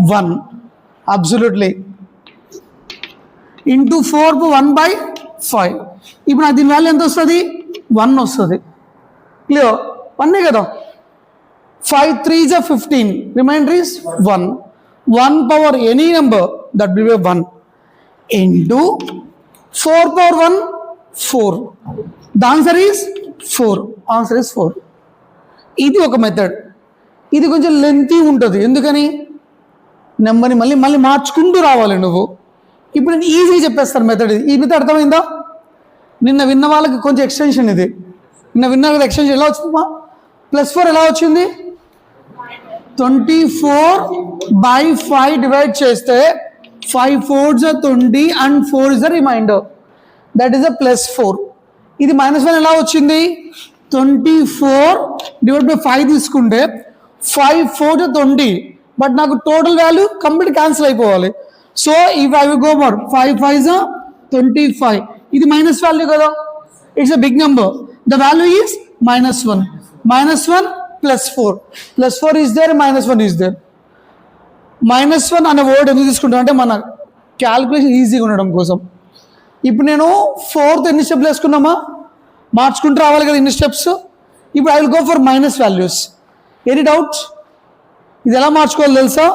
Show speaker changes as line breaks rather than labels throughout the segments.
1 absolutely into 4 1/5. ఇప్పుడు నాకు దీని వాల్యూ ఎంత వస్తుంది? 1 వస్తుంది. క్లియర్? 1 కదా. 5 3s are 15, remainder is 1. 1 power any number that will be 1 into 4 power 1 4. The answer is 4. Answer is 4. ఇది ఒక మెథడ్. ఇది కొంచెం లెంతీ ఉంటుంది. ఎందుకని? నెంబర్ని మళ్ళీ మార్చుకుంటూ రావాలి నువ్వు. ఇప్పుడు నేను ఈజీగా చెప్పేస్తాను మెథడ్. ఈ మెథడ్ అర్థమైందా? నిన్న విన్న వాళ్ళకి కొంచెం ఎక్స్టెన్షన్ ఇది. నిన్న విన్నా కదా ఎక్స్టెన్షన్ ఎలా వచ్చిందమ్మా? +4 ఎలా వచ్చింది? 24/5 డివైడ్ చేస్తే 5 4s are 20 and 4 is the remainder. That is a +4. ఇది -1 ఎలా వచ్చింది? 24 డివైడ్ బై 5 తీసుకుంటే 5 4s are 20, బట్ నాకు టోటల్ వాల్యూ కంప్లీట్ క్యాన్సిల్ అయిపోవాలి. So if I will go for 5 5s are 25. ఇది మైనస్ వాల్యూ కదా. It's a big number. The value is -1. -1 +4. +4 is there, -1 is there. -1 అనే word ఎందుకు తీసుకుంటాను అంటే మన క్యాల్కులేషన్ ఈజీగా ఉండడం కోసం. ఇప్పుడు నేను 4th ఎన్ని స్టెప్లు వేసుకున్నామా? మార్చుకుంటూ రావాలి కదా ఇన్ని స్టెప్స్. ఇప్పుడు I will go for minus values. Any doubts? ఇది ఎలా మార్చుకోవాలి తెలుసా?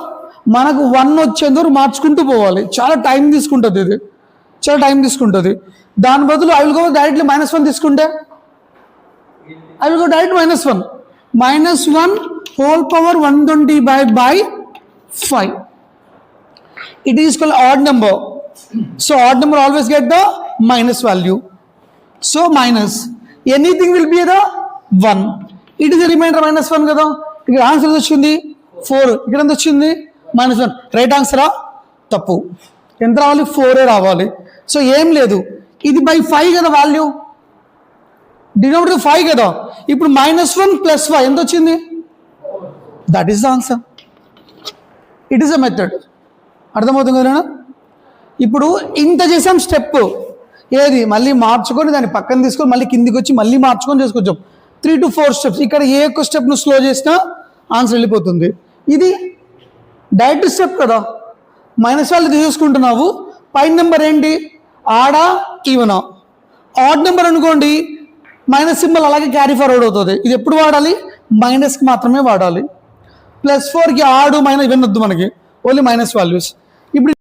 మనకు 1 వచ్చేందుకు మార్చుకుంటూ పోవాలి. చాలా టైం తీసుకుంటుంది ఇది, చాలా టైం తీసుకుంటుంది. దాని బదులు ఐ విల్ గో డైరెక్ట్లీ -1 తీసుకుంటే I will go direct -1. -1 whole power 120/5. It is called odd number. So odd number always get the minus value. So minus anything will be the 1. It is a remainder -1 కదా. ఇక్కడ answer వచ్చింది 4. ఇక్కడ ఎంత వచ్చింది? -1. Right ఆన్సరా? తప్పు. ఎంత రావాలి? 4 రావాలి. సో ఏం లేదు, ఇది బై 5 కదా వాల్యూ. డినోమినేటర్ 5 కదా. ఇప్పుడు -1 + 5 ఎంత వచ్చింది? That is the answer. It is a method. అర్థమవుతుంది కదా? ఇప్పుడు ఇంత చేసాం స్టెప్. ఏది? మళ్ళీ మార్చుకొని దాన్ని పక్కన తీసుకొని మళ్ళీ కిందికి వచ్చి మళ్ళీ మార్చుకొని చేసుకొచ్చాం. 3 to 4 స్టెప్స్. ఇక్కడ ఏ ఒక్క స్టెప్ను స్లో చేసినా ఆన్సర్ వెళ్ళిపోతుంది. ఇది డైరెక్ట్ స్టెప్ కదా. మైనస్ వాళ్ళు తీసుకుంటున్నావు. పైన నెంబర్ ఏంటి? ఆడా ఈవెనా? ఆడ్ నెంబర్ అనుకోండి, మైనస్ సింబల్ అలాగే క్యారీ ఫార్వర్డ్ అవుతుంది. ఇది ఎప్పుడు వాడాలి? మైనస్కి మాత్రమే వాడాలి. +4కి ఆడు మైనస్ ఇవన్నీ వద్దు మనకి, ఓన్లీ మైనస్ వాల్యూస్. ఇప్పుడు